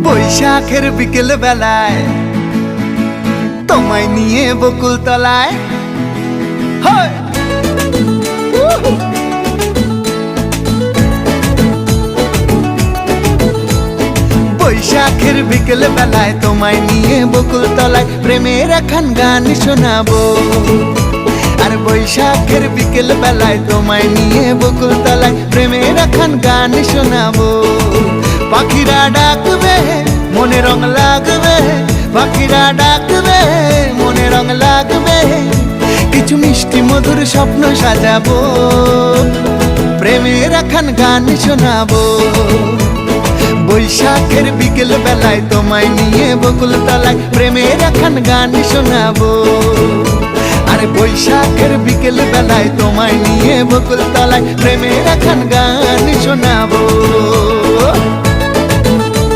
বৈশাখের বিকেল বেলায় তোমায় নিয়ে বকুল তলায় বৈশাখের বিকেল বেলায় তোমায় নিয়ে বকুল তলায় প্রেমের এখন গান শোনাবো। আর বৈশাখের বিকেল বেলায় তোমায় নিয়ে বকুল তলায় প্রেমের এখন গান শোনাবো। পাখিরা ডাকবে মনে রং লাগবে, পাখিরা ডাকবে মনে রং লাগবে, কিছু মিষ্টি মধুর স্বপ্ন সাজাবো, প্রেমের এখন গান শোনাবো। বৈশাখের বিকেল বেলায় তোমায় নিয়ে বকুল তলায় প্রেমের এখন গান শোনাবো। আর বৈশাখের বিকেল বেলায় তোমায় নিয়ে বকুল তলায় প্রেমের এখন গান শোনাবো।